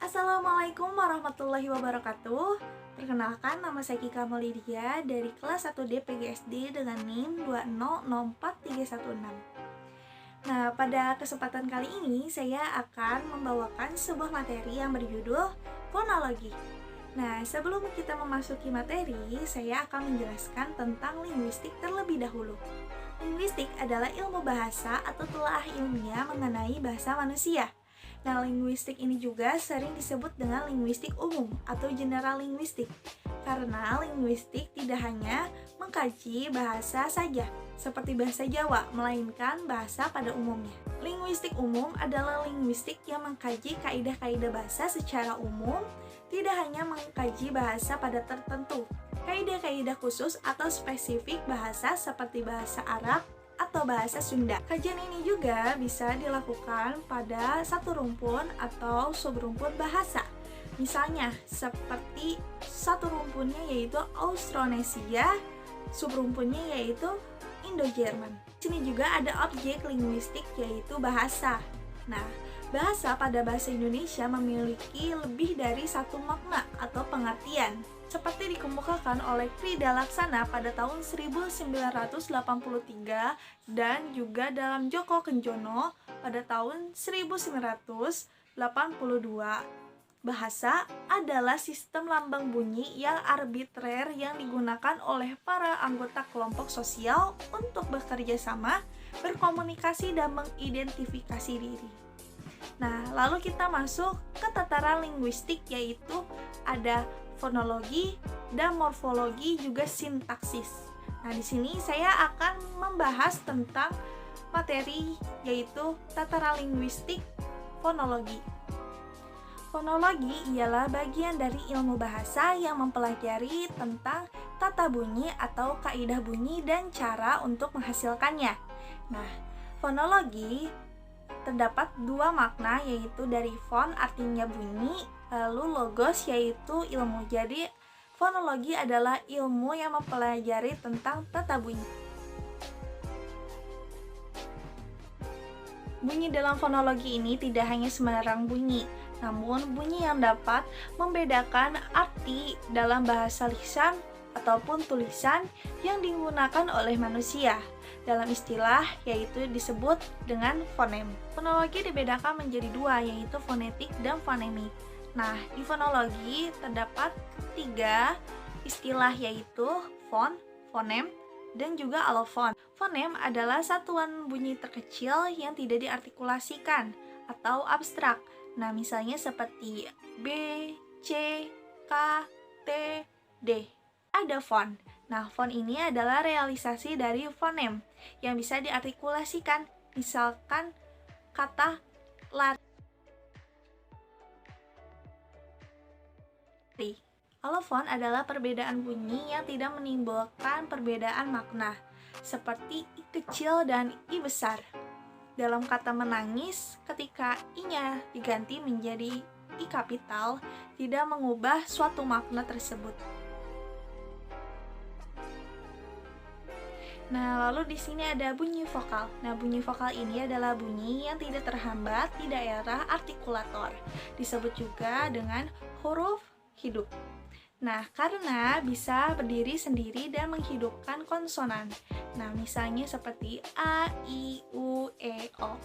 Assalamualaikum warahmatullahi wabarakatuh. Perkenalkan, nama saya Kika Maulidia dari kelas 1D PGSD dengan NIM 2004316. Nah, pada kesempatan kali ini saya akan membawakan sebuah materi yang berjudul fonologi. Nah, sebelum kita memasuki materi, saya akan menjelaskan tentang linguistik terlebih dahulu. Linguistik adalah ilmu bahasa atau telah ilmiah mengenai bahasa manusia. Nah, linguistik ini juga sering disebut dengan linguistik umum atau general linguistik, karena linguistik tidak hanya mengkaji bahasa saja, seperti bahasa Jawa, melainkan bahasa pada umumnya. Linguistik umum adalah linguistik yang mengkaji kaidah-kaidah bahasa secara umum, tidak hanya mengkaji bahasa pada tertentu. Kaidah-kaidah khusus atau spesifik bahasa seperti bahasa Arab atau bahasa Sunda. Kajian ini juga bisa dilakukan pada satu rumpun atau subrumpun bahasa. Misalnya, seperti satu rumpunnya yaitu Austronesia, subrumpunnya yaitu Indo-Jerman. Di sini juga ada objek linguistik yaitu bahasa. Nah, bahasa pada bahasa Indonesia memiliki lebih dari satu makna atau pengertian, seperti dikemukakan oleh Frida Laksana pada tahun 1983 dan juga dalam Djoko Kenjono pada tahun 1982. Bahasa adalah sistem lambang bunyi yang arbitrer yang digunakan oleh para anggota kelompok sosial untuk bekerja sama, berkomunikasi, dan mengidentifikasi diri. Nah, lalu kita masuk ke tataran linguistik, yaitu ada fonologi dan morfologi juga sintaksis. Nah, di sini saya akan membahas tentang materi yaitu tataran linguistik fonologi. Fonologi ialah bagian dari ilmu bahasa yang mempelajari tentang tata bunyi atau kaidah bunyi dan cara untuk menghasilkannya. Nah, fonologi terdapat dua makna, yaitu dari fon artinya bunyi, lalu logos yaitu ilmu. Jadi fonologi adalah ilmu yang mempelajari tentang tata bunyi. Bunyi dalam fonologi ini tidak hanya sembarang bunyi, namun bunyi yang dapat membedakan arti dalam bahasa lisan ataupun tulisan yang digunakan oleh manusia. Dalam istilah yaitu disebut dengan fonem. Fonologi dibedakan menjadi dua, yaitu fonetik dan fonemik. Nah, di fonologi terdapat tiga istilah, yaitu fon, fonem, dan juga alofon. Fonem adalah satuan bunyi terkecil yang tidak diartikulasikan atau abstrak. Nah, misalnya seperti B, C, K, T, D. Ada fon. Nah, fon ini adalah realisasi dari fonem yang bisa diartikulasikan. Misalkan kata lari. Alofon adalah perbedaan bunyi yang tidak menimbulkan perbedaan makna, seperti I kecil dan I besar. Dalam kata menangis, ketika I-nya diganti menjadi I kapital, tidak mengubah suatu makna tersebut. Nah, lalu di sini ada bunyi vokal. Nah, bunyi vokal ini adalah bunyi yang tidak terhambat di daerah artikulator. Disebut juga dengan huruf hidup. Nah, karena bisa berdiri sendiri dan menghidupkan konsonan. Nah, misalnya seperti A, I, U, E, O.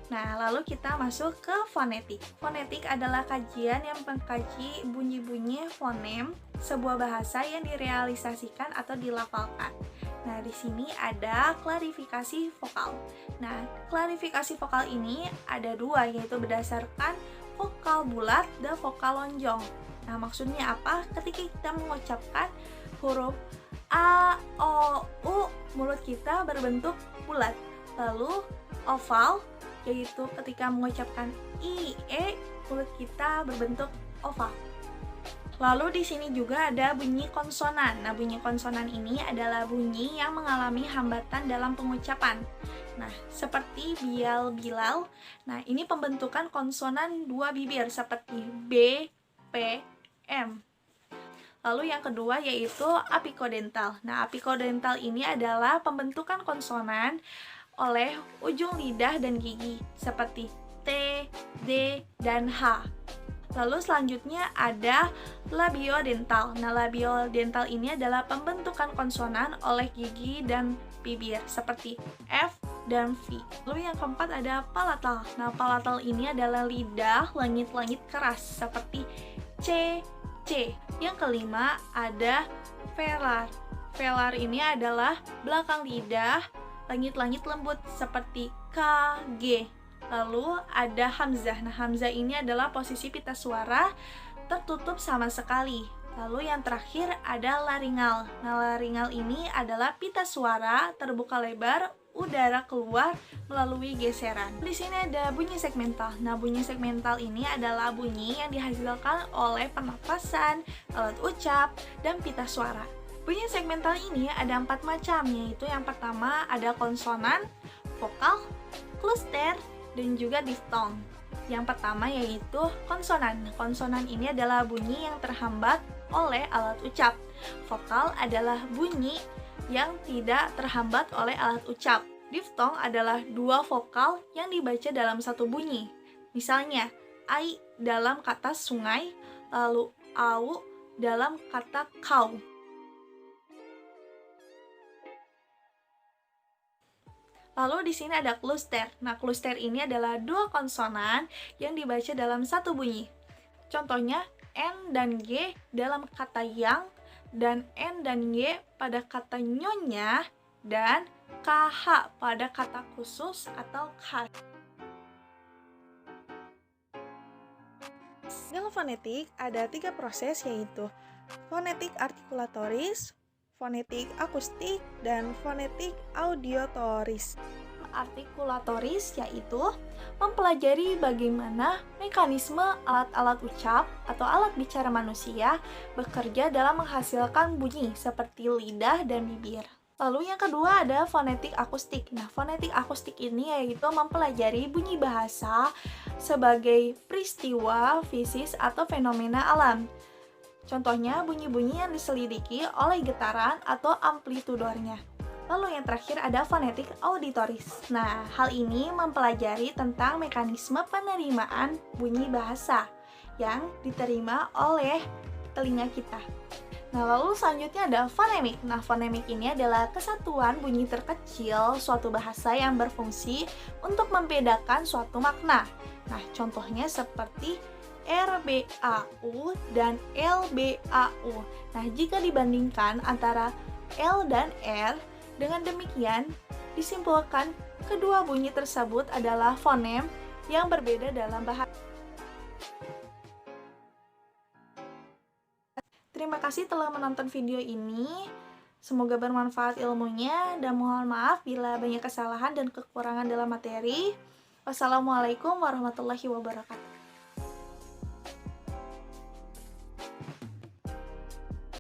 Nah, lalu kita masuk ke fonetik. Fonetik adalah kajian yang mengkaji bunyi-bunyi fonem sebuah bahasa yang direalisasikan atau dilafalkan. Nah, di sini ada klarifikasi vokal. Nah, klarifikasi vokal ini ada dua, yaitu berdasarkan vokal bulat dan vokal lonjong. Nah, maksudnya apa? Ketika kita mengucapkan huruf A, O, U, mulut kita berbentuk bulat. Lalu oval, yaitu ketika mengucapkan I, E, mulut kita berbentuk oval. Lalu di sini juga ada bunyi konsonan. Nah, bunyi konsonan ini adalah bunyi yang mengalami hambatan dalam pengucapan. Nah, seperti bial, bilal. Nah, ini pembentukan konsonan dua bibir seperti B, P, M. Lalu yang kedua yaitu apikodental. Nah, apikodental ini adalah pembentukan konsonan oleh ujung lidah dan gigi seperti T, D, dan H. Lalu selanjutnya ada labiodental. Nah, labiodental ini adalah pembentukan konsonan oleh gigi dan bibir seperti F dan V. Lalu yang keempat ada palatal. Nah, palatal ini adalah lidah langit-langit keras seperti C, C. Yang kelima ada velar. Velar ini adalah belakang lidah langit-langit lembut seperti K, G. Lalu ada hamzah. Nah, hamzah ini adalah posisi pita suara tertutup sama sekali. Lalu yang terakhir ada laringal. Nah, laringal ini adalah pita suara terbuka lebar, udara keluar melalui geseran. Di sini ada bunyi segmental. Nah, bunyi segmental ini adalah bunyi yang dihasilkan oleh pernapasan, alat ucap, dan pita suara. Bunyi segmental ini ada 4 macam, yaitu yang pertama ada konsonan, vokal, kluster, dan juga diftong. Yang pertama yaitu konsonan. Konsonan ini adalah bunyi yang terhambat oleh alat ucap. Vokal adalah bunyi yang tidak terhambat oleh alat ucap. Diftong adalah 2 vokal yang dibaca dalam satu bunyi. Misalnya, ai dalam kata sungai, lalu au dalam kata kau. Lalu di sini ada kluster. Nah, kluster ini adalah 2 konsonan yang dibaca dalam satu bunyi. Contohnya, N dan G dalam kata yang, dan N dan Y pada kata nyonya, dan KH pada kata khusus atau khas. Dalam fonetik ada 3 proses, yaitu fonetik artikulatoris, fonetik akustik, dan fonetik audiotoris. Artikulatoris yaitu mempelajari bagaimana mekanisme alat-alat ucap atau alat bicara manusia bekerja dalam menghasilkan bunyi seperti lidah dan bibir. Lalu yang kedua ada fonetik akustik. Nah, fonetik akustik ini yaitu mempelajari bunyi bahasa sebagai peristiwa fisis atau fenomena alam. Contohnya bunyi-bunyi yang diselidiki oleh getaran atau amplitudornya. Lalu yang terakhir ada fonetik auditoris. Nah, hal ini mempelajari tentang mekanisme penerimaan bunyi bahasa yang diterima oleh telinga kita. Nah, lalu selanjutnya ada fonemik. Nah, fonemik ini adalah kesatuan bunyi terkecil suatu bahasa yang berfungsi untuk membedakan suatu makna. Nah, contohnya seperti RBAU dan LBAU. Nah, jika dibandingkan antara L dan R, dengan demikian disimpulkan kedua bunyi tersebut adalah fonem yang berbeda dalam bahasa. Terima kasih telah menonton video ini. Semoga bermanfaat ilmunya, dan mohon maaf bila banyak kesalahan dan kekurangan dalam materi. Wassalamualaikum warahmatullahi wabarakatuh.